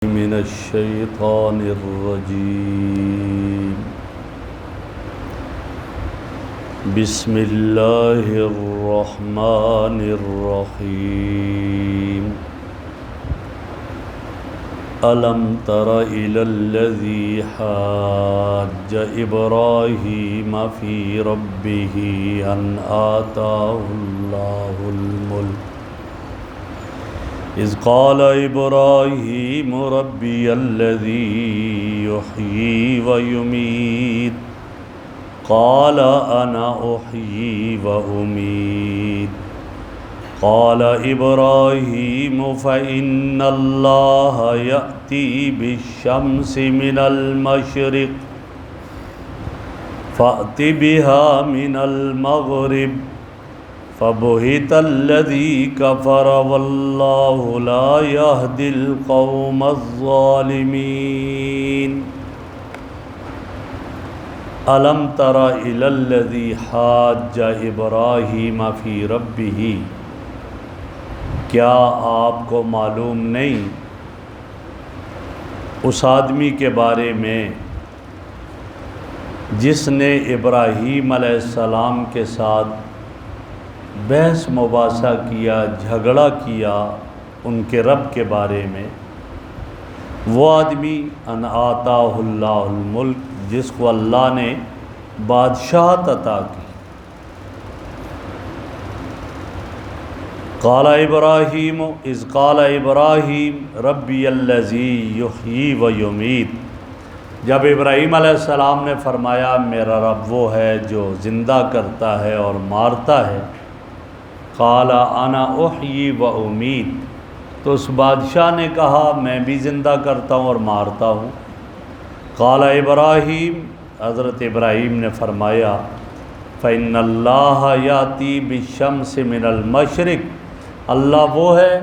من الشیطان الرجیم بسم اللہ الرحمن الرحیم الم تر الی الذی حاج ابراہیم فی ربہ ان آتاہ اللہ الملک اذ قال ابراہیم ربی الذی یحیی ویمیت قال انا احیی وامیت قال ابراہیم فإن اللہ یأتی بالشمس من المشرق فأت بها من المغرب فبہت الذی کفر واللہ لا یہدی القوم الظالمین الم تر الی الذی حاج ابراہیم فی ربہ، کیا آپ کو معلوم نہیں اس آدمی کے بارے میں جس نے ابراہیم علیہ السلام کے ساتھ بحث مباحثہ کیا، جھگڑا کیا ان کے رب کے بارے میں؟ وہ آدمی ان آتاہ اللہ الملک، جس کو اللہ نے بادشاہت عطا کی۔ قال ابراہیم اذ قال ابراہیم ربی الذی یحیی ویمیت، جب ابراہیم علیہ السلام نے فرمایا میرا رب وہ ہے جو زندہ کرتا ہے اور مارتا ہے، قال انا احیی و امیت، تو اس بادشاہ نے کہا میں بھی زندہ کرتا ہوں اور مارتا ہوں۔ قال ابراہیم، حضرت ابراہیم نے فرمایا فإن اللہ یاتی بالشمس من المشرق، اللہ وہ ہے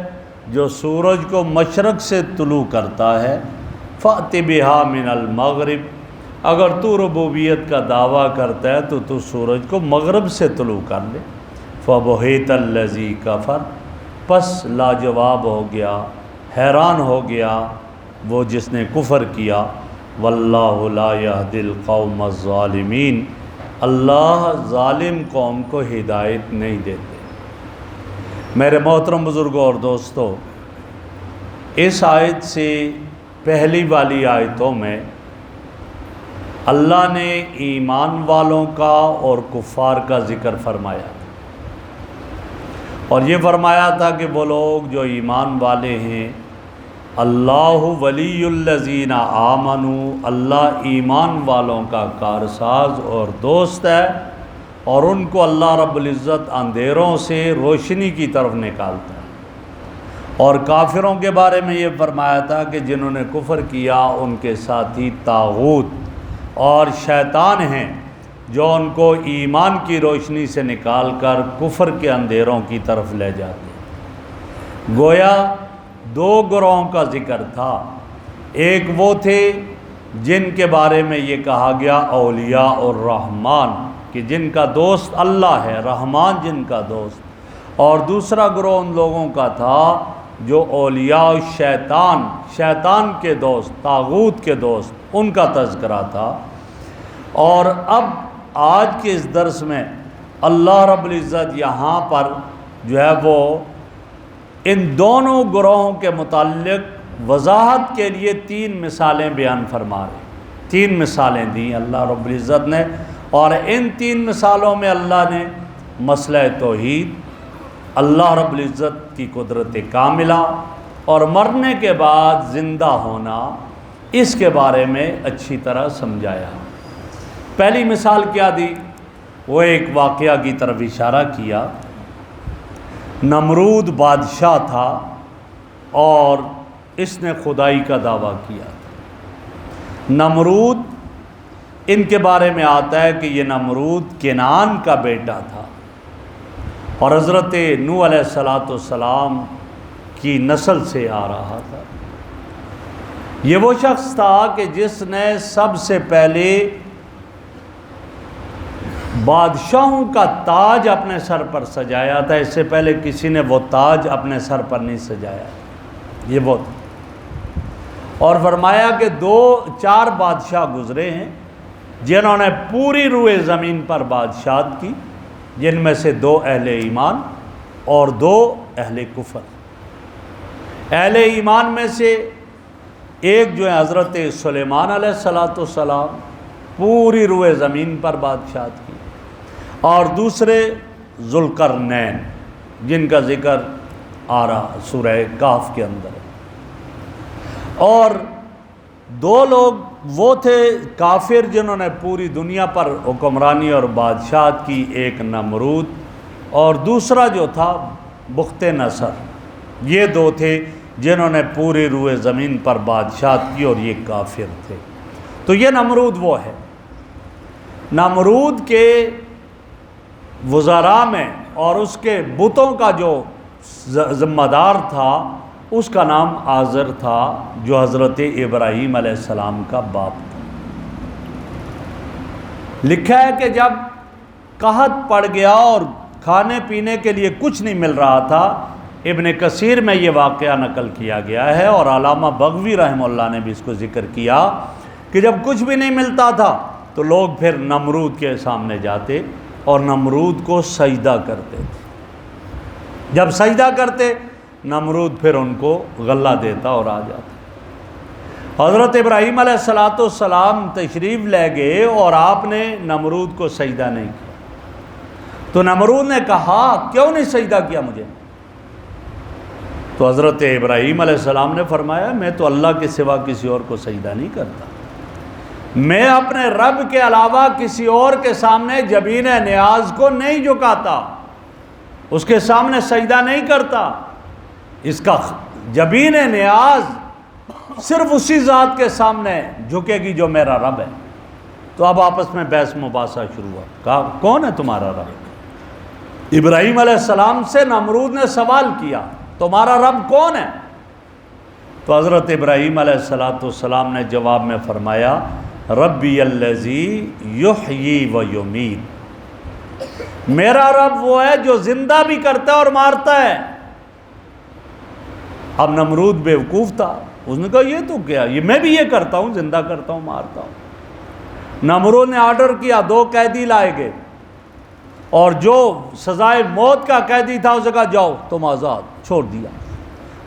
جو سورج کو مشرق سے طلوع کرتا ہے، فأت بہا من المغرب، اگر تو ربوبیت کا دعویٰ کرتا ہے تو تو سورج کو مغرب سے طلوع کر لے۔ فبہت الذی کفر، پس لاجواب ہو گیا، حیران ہو گیا وہ جس نے کفر کیا۔ واللہ لا یہدی القوم الظالمین، اللہ ظالم قوم کو ہدایت نہیں دیتے۔ میرے محترم بزرگوں اور دوستو، اس آیت سے پہلی والی آیتوں میں اللہ نے ایمان والوں کا اور کفار کا ذکر فرمایا، اور یہ فرمایا تھا کہ وہ لوگ جو ایمان والے ہیں، اللہ ولی الذین آمنوا، اللہ ایمان والوں کا کارساز اور دوست ہے، اور ان کو اللہ رب العزت اندھیروں سے روشنی کی طرف نکالتا ہے۔ اور کافروں کے بارے میں یہ فرمایا تھا کہ جنہوں نے کفر کیا ان کے ساتھی طاغوت اور شیطان ہیں جو ان کو ایمان کی روشنی سے نکال کر کفر کے اندھیروں کی طرف لے جاتے ہیں۔ گویا دو گروہوں کا ذکر تھا، ایک وہ تھے جن کے بارے میں یہ کہا گیا اولیاء اور رحمان، کہ جن کا دوست اللہ ہے، رحمان جن کا دوست، اور دوسرا گروہ ان لوگوں کا تھا جو اولیاء شیطان، شیطان کے دوست، طاغوت کے دوست، ان کا تذکرہ تھا۔ اور اب آج کے اس درس میں اللہ رب العزت یہاں پر جو ہے وہ ان دونوں گروہوں کے متعلق وضاحت کے لیے 3 مثالیں بیان فرما رہے ہیں۔ 3 مثالیں دیں اللہ رب العزت نے، اور ان 3 مثالوں میں اللہ نے مسئلہ توحید، اللہ رب العزت کی قدرت کاملہ اور مرنے کے بعد زندہ ہونا، اس کے بارے میں اچھی طرح سمجھایا۔ پہلی مثال کیا دی؟ وہ ایک واقعہ کی طرف اشارہ کیا۔ نمرود بادشاہ تھا اور اس نے خدائی کا دعویٰ کیا تھا۔ نمرود، ان کے بارے میں آتا ہے کہ یہ نمرود کنعان کا بیٹا تھا اور حضرت نوح علیہ السلام کی نسل سے آ رہا تھا۔ یہ وہ شخص تھا کہ جس نے سب سے پہلے بادشاہوں کا تاج اپنے سر پر سجایا تھا، اس سے پہلے کسی نے وہ تاج اپنے سر پر نہیں سجایا، یہ وہ تھا۔ اور فرمایا کہ 4 بادشاہ گزرے ہیں جنہوں نے پوری روئے زمین پر بادشاہت کی، جن میں سے 2 اہل ایمان اور 2 اہل کفر۔ اہل ایمان میں سے ایک جو ہے حضرت سلیمان علیہ السلام، پوری روئے زمین پر بادشاہت کی، اور دوسرے ذوالقرنین جن کا ذکر آ رہا سورہ کہف کے اندر ہے۔ اور 2 لوگ وہ تھے کافر جنہوں نے پوری دنیا پر حکمرانی اور بادشاہت کی، ایک نمرود اور دوسرا جو تھا بخت نصر۔ یہ 2 تھے جنہوں نے پوری روئے زمین پر بادشاہت کی، اور یہ کافر تھے۔ تو یہ نمرود وہ ہے۔ نمرود کے وزراء میں اور اس کے بتوں کا جو ذمہ دار تھا اس کا نام آزر تھا، جو حضرت ابراہیم علیہ السلام کا باپ تھا۔ لکھا ہے کہ جب قحط پڑ گیا اور کھانے پینے کے لیے کچھ نہیں مل رہا تھا، ابن کثیر میں یہ واقعہ نقل کیا گیا ہے، اور علامہ بغوی رحمہ اللہ نے بھی اس کو ذکر کیا کہ جب کچھ بھی نہیں ملتا تھا تو لوگ پھر نمرود کے سامنے جاتے اور نمرود کو سجدہ کرتے تھے۔ جب سجدہ کرتے نمرود پھر ان کو غلہ دیتا اور آ جاتا۔ حضرت ابراہیم علیہ السلام تشریف لے گئے اور آپ نے نمرود کو سجدہ نہیں کیا، تو نمرود نے کہا کیوں نہیں سجدہ کیا مجھے؟ تو حضرت ابراہیم علیہ السلام نے فرمایا میں تو اللہ کے سوا کسی اور کو سجدہ نہیں کرتا، میں اپنے رب کے علاوہ کسی اور کے سامنے جبین نیاز کو نہیں جھکاتا، اس کے سامنے سجدہ نہیں کرتا۔ اس کا جبین نیاز صرف اسی ذات کے سامنے جھکے گی جو میرا رب ہے۔ تو اب آپس میں بحث مباحثہ شروع ہوا، کہا کون ہے تمہارا رب؟ ابراہیم علیہ السلام سے نمرود نے سوال کیا تمہارا رب کون ہے؟ تو حضرت ابراہیم علیہ السلام نے جواب میں فرمایا ربی الذی یحیی و یمیت، میرا رب وہ ہے جو زندہ بھی کرتا ہے اور مارتا ہے۔ اب نمرود بیوقوف تھا، اس نے کہا یہ تو کیا، یہ میں بھی یہ کرتا ہوں، زندہ کرتا ہوں مارتا ہوں۔ نمرود نے آرڈر کیا 2 قیدی لائے گئے، اور جو سزائے موت کا قیدی تھا اسے کہا جاؤ تم آزاد، چھوڑ دیا،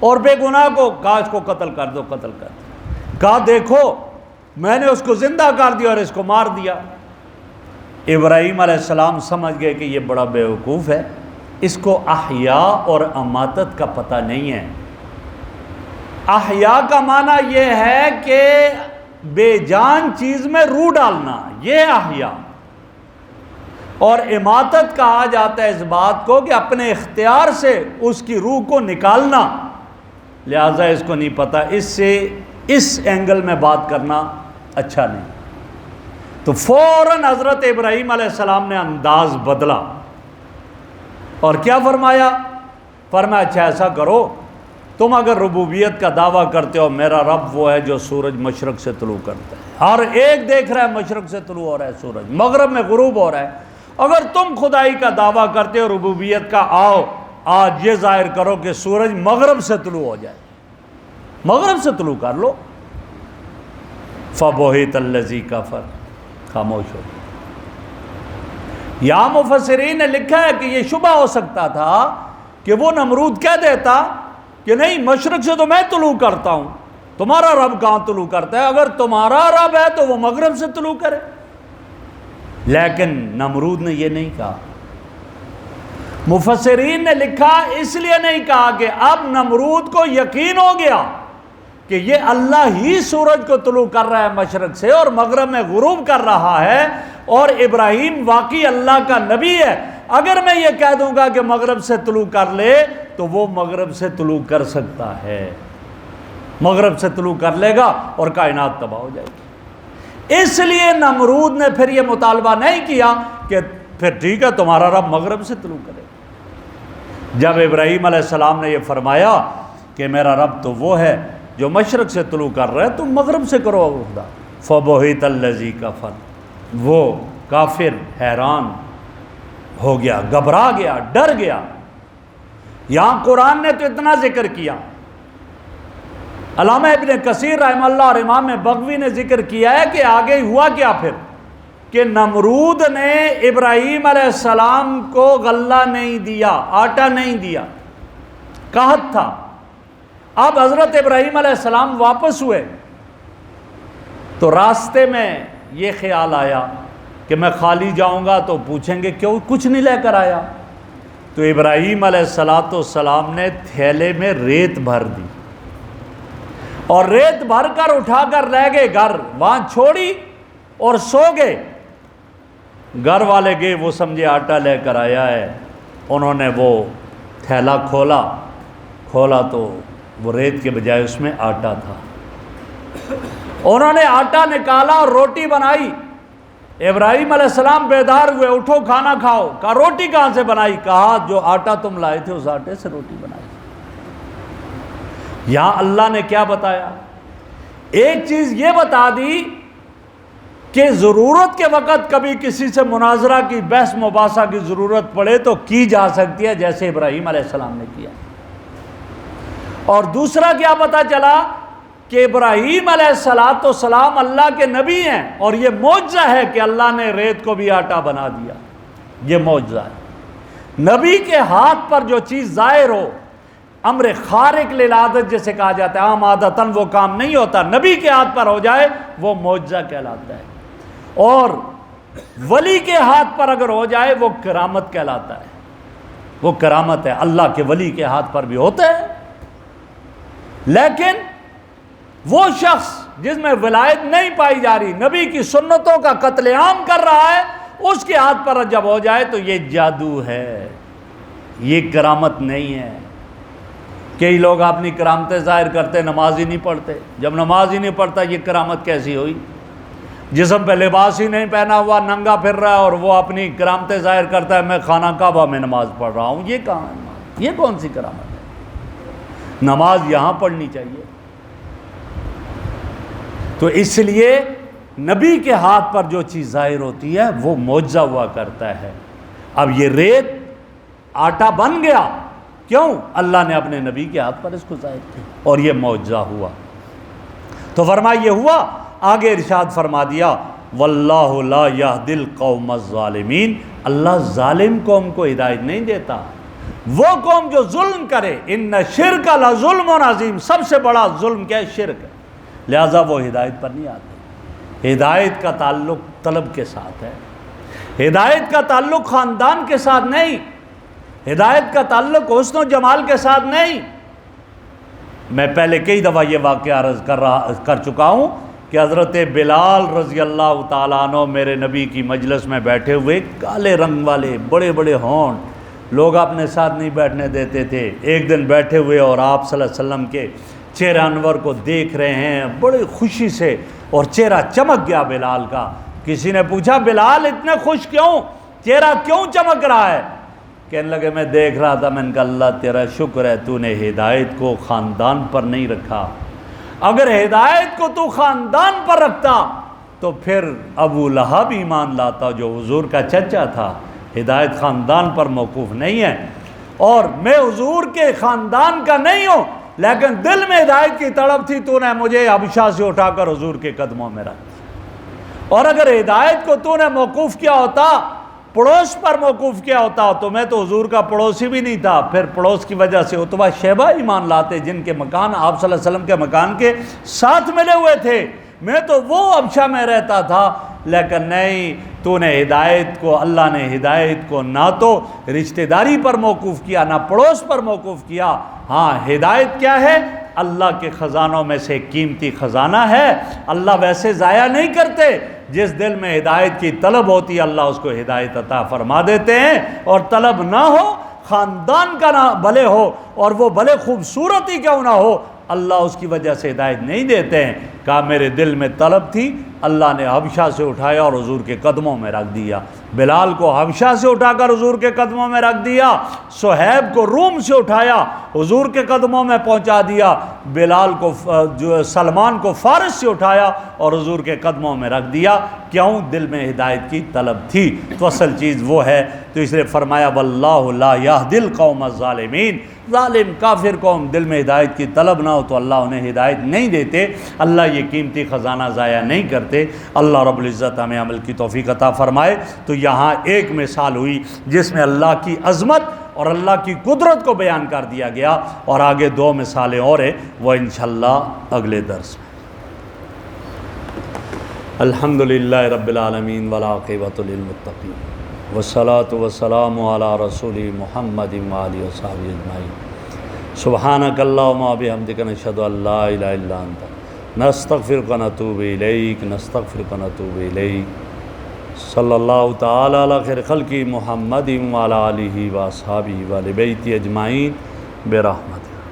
اور بے گناہ کو کہا اس کو قتل کر دو، قتل کر دو۔ کہا دیکھو میں نے اس کو زندہ کر دیا اور اس کو مار دیا۔ ابراہیم علیہ السلام سمجھ گئے کہ یہ بڑا بیوقوف ہے، اس کو احیاء اور اماتت کا پتہ نہیں ہے۔ احیاء کا معنی یہ ہے کہ بے جان چیز میں روح ڈالنا، یہ احیاء، اور اماتت کہا جاتا ہے اس بات کو کہ اپنے اختیار سے اس کی روح کو نکالنا، لہٰذا اس کو نہیں پتہ، اس سے اس اینگل میں بات کرنا اچھا نہیں۔ تو فوراً حضرت ابراہیم علیہ السلام نے انداز بدلا اور کیا فرمایا؟ فرمایا اچھا ایسا کرو، تم اگر ربوبیت کا دعویٰ کرتے ہو میرا رب وہ ہے جو سورج مشرق سے طلوع کرتا ہے، ہر ایک دیکھ رہا ہے مشرق سے طلوع ہو رہا ہے سورج، مغرب میں غروب ہو رہا ہے، اگر تم خدائی کا دعویٰ کرتے ہو ربوبیت کا، آؤ آج یہ ظاہر کرو کہ سورج مغرب سے طلوع ہو جائے، مغرب سے طلوع کر لو۔ فَبُہِتَ الَّذِی کَفَرَ، خاموش ہو۔ یہاں مفسرین نے لکھا ہے کہ یہ شبہ ہو سکتا تھا کہ وہ نمرود کہہ دیتا کہ نہیں مشرق سے تو میں طلوع کرتا ہوں، تمہارا رب کہاں طلوع کرتا ہے، اگر تمہارا رب ہے تو وہ مغرب سے طلوع کرے۔ لیکن نمرود نے یہ نہیں کہا۔ مفسرین نے لکھا اس لیے نہیں کہا کہ اب نمرود کو یقین ہو گیا کہ یہ اللہ ہی سورج کو طلوع کر رہا ہے مشرق سے اور مغرب میں غروب کر رہا ہے، اور ابراہیم واقعی اللہ کا نبی ہے، اگر میں یہ کہہ دوں گا کہ مغرب سے طلوع کر لے تو وہ مغرب سے طلوع کر سکتا ہے، مغرب سے طلوع کر لے گا اور کائنات تباہ ہو جائے گی۔ اس لیے نمرود نے پھر یہ مطالبہ نہیں کیا کہ پھر ٹھیک ہے تمہارا رب مغرب سے طلوع کرے۔ جب ابراہیم علیہ السلام نے یہ فرمایا کہ میرا رب تو وہ ہے جو مشرق سے طلوع کر رہا ہے، تم مغرب سے کرو خدا، فَبُہِتَ الَّذِی کَفَرَ، وہ کافر حیران ہو گیا، گھبرا گیا، ڈر گیا۔ یہاں قرآن نے تو اتنا ذکر کیا، علامہ ابن کثیر رحمہ اللہ اور امام بغوی نے ذکر کیا ہے کہ آگے ہوا کیا پھر کہ نمرود نے ابراہیم علیہ السلام کو غلہ نہیں دیا، آٹا نہیں دیا، قحط تھا۔ اب حضرت ابراہیم علیہ السلام واپس ہوئے تو راستے میں یہ خیال آیا کہ میں خالی جاؤں گا تو پوچھیں گے کیوں کچھ نہیں لے کر آیا، تو ابراہیم علیہ السلام نے تھیلے میں ریت بھر دی اور ریت بھر کر اٹھا کر لے گئے گھر، وہاں چھوڑی اور سو گئے۔ گھر والے گئے، وہ سمجھے آٹا لے کر آیا ہے، انہوں نے وہ تھیلا کھولا تو وہ ریت کے بجائے اس میں آٹا تھا۔ انہوں نے آٹا نکالا اور روٹی بنائی۔ ابراہیم علیہ السلام بیدار ہوئے، اٹھو کھانا کھاؤ۔ کہا روٹی کہاں سے بنائی؟ کہا جو آٹا تم لائے تھے اس آٹے سے روٹی بنائی۔ یہاں اللہ نے کیا بتایا؟ ایک چیز یہ بتا دی کہ ضرورت کے وقت کبھی کسی سے مناظرہ کی، بحث مباحثہ کی ضرورت پڑے تو کی جا سکتی ہے، جیسے ابراہیم علیہ السلام نے کیا۔ اور دوسرا کیا پتہ چلا کہ ابراہیم علیہ السلام اللہ کے نبی ہیں، اور یہ معجزہ ہے کہ اللہ نے ریت کو بھی آٹا بنا دیا۔ یہ معجزہ ہے۔ نبی کے ہاتھ پر جو چیز ظاہر ہو، امر خارق للعادت جسے کہا جاتا ہے، عام عادتاً وہ کام نہیں ہوتا، نبی کے ہاتھ پر ہو جائے وہ معجزہ کہلاتا ہے، اور ولی کے ہاتھ پر اگر ہو جائے وہ کرامت کہلاتا ہے، وہ کرامت ہے۔ اللہ کے ولی کے ہاتھ پر بھی ہوتا ہے، لیکن وہ شخص جس میں ولایت نہیں پائی جا رہی، نبی کی سنتوں کا قتل عام کر رہا ہے، اس کے ہاتھ پر جب ہو جائے تو یہ جادو ہے، یہ کرامت نہیں ہے۔ کئی لوگ اپنی کرامتیں ظاہر کرتے، نماز ہی نہیں پڑھتے۔ جب نماز ہی نہیں پڑھتا یہ کرامت کیسی ہوئی؟ جسم پہ لباس ہی نہیں پہنا ہوا، ننگا پھر رہا ہے، اور وہ اپنی کرامتیں ظاہر کرتا ہے، میں خانہ کعبہ میں نماز پڑھ رہا ہوں۔ یہ کہاں ہے نماز؟ یہ کون سی کرامت ہے؟ نماز یہاں پڑھنی چاہیے۔ تو اس لیے نبی کے ہاتھ پر جو چیز ظاہر ہوتی ہے وہ معجزہ ہوا کرتا ہے۔ اب یہ ریت آٹا بن گیا، کیوں؟ اللہ نے اپنے نبی کے ہاتھ پر اس کو ظاہر کیا، اور یہ معجزہ ہوا۔ تو فرمایا یہ ہوا، آگے ارشاد فرما دیا واللہ لا یہدی القوم الظالمین، اللہ ظالم قوم کو ہدایت نہیں دیتا۔ وہ قوم جو ظلم کرے، ان شرک لظلم عظیم، سب سے بڑا ظلم کیا ہے؟ شرک ہے، لہذا وہ ہدایت پر نہیں آتے۔ ہدایت کا تعلق طلب کے ساتھ ہے، ہدایت کا تعلق خاندان کے ساتھ نہیں، ہدایت کا تعلق حسن و جمال کے ساتھ نہیں۔ میں پہلے کئی دفعہ یہ واقعہ عرض کر چکا ہوں کہ حضرت بلال رضی اللہ تعالیٰ عنہ میرے نبی کی مجلس میں بیٹھے ہوئے، کالے رنگ والے بڑے بڑے ہونٹ، لوگ اپنے ساتھ نہیں بیٹھنے دیتے تھے۔ ایک دن بیٹھے ہوئے اور آپ صلی اللہ علیہ وسلم کے چہرہ انور کو دیکھ رہے ہیں بڑی خوشی سے، اور چہرہ چمک گیا بلال کا۔ کسی نے پوچھا بلال اتنے خوش کیوں، چہرہ کیوں چمک رہا ہے؟ کہنے لگے میں دیکھ رہا تھا، میں نے کہا اللہ تیرا شکر ہے تو نے ہدایت کو خاندان پر نہیں رکھا، اگر ہدایت کو تو خاندان پر رکھتا تو پھر ابو لہب ایمان لاتا جو حضور کا چچا تھا۔ ہدایت خاندان پر موقوف نہیں ہے، اور میں حضور کے خاندان کا نہیں ہوں، لیکن دل میں ہدایت کی تڑپ تھی، تو نے مجھے حبشہ سے اٹھا کر حضور کے قدموں میں رکھ۔ اور اگر ہدایت کو تو نے موقوف کیا ہوتا، پڑوس پر موقوف کیا ہوتا، تو میں تو حضور کا پڑوسی بھی نہیں تھا، پھر پڑوس کی وجہ سے عتبہ شیبہ ایمان لاتے، جن کے مکان آپ صلی اللہ علیہ وسلم کے مکان کے ساتھ ملے ہوئے تھے، میں تو وہ حبشہ میں رہتا تھا۔ لیکن نہیں، تو نے ہدایت کو، اللہ نے ہدایت کو نہ تو رشتہ داری پر موقوف کیا، نہ پڑوس پر موقوف کیا۔ ہاں، ہدایت کیا ہے؟ اللہ کے خزانوں میں سے قیمتی خزانہ ہے، اللہ ویسے ضائع نہیں کرتے۔ جس دل میں ہدایت کی طلب ہوتی ہے اللہ اس کو ہدایت عطا فرما دیتے ہیں، اور طلب نہ ہو، خاندان کا نہ بھلے ہو اور وہ بھلے خوبصورت ہی کیوں نہ ہو، اللہ اس کی وجہ سے ہدایت نہیں دیتے ہیں۔ کہا میرے دل میں طلب تھی، اللہ نے حبشہ سے اٹھایا اور حضور کے قدموں میں رکھ دیا۔ بلال کو حبشہ سے اٹھا کر حضور کے قدموں میں رکھ دیا، صہیب کو روم سے اٹھایا حضور کے قدموں میں پہنچا دیا، بلال کو جو سلمان کو فارس سے اٹھایا اور حضور کے قدموں میں رکھ دیا۔ کیوں؟ دل میں ہدایت کی طلب تھی، تو اصل چیز وہ ہے۔ تو اس لیے فرمایا واللہ لا یہدی القوم الظالمین، ظالم کافر قوم دل میں ہدایت کی طلب نہ ہو تو اللہ انہیں ہدایت نہیں دیتے، اللہ یہ قیمتی خزانہ ضائع نہیں کرتے۔ اللہ رب العزت ہمیں عمل کی توفیق عطا فرمائے۔ تو یہاں ایک مثال ہوئی جس میں اللہ کی عظمت اور اللہ کی قدرت کو بیان کر دیا گیا، اور آگے دو مثالیں اور ہیں، وہ انشاءاللہ اگلے درس میں۔ الحمدللہ رب العالمین والعاقبۃ للمتقین والصلاۃ والسلام علی رسول محمد وآلہ وصحبہ اجمعین۔ سبحانک اللہم وبحمدک نشہد ان لا الہ الا انت نستغفرک ونتوب الیک صلی اللہ تعالی علی خیر خلق محمد وعلی آلہ واصحابہ وآل بیتہ اجمعین برحمتہ۔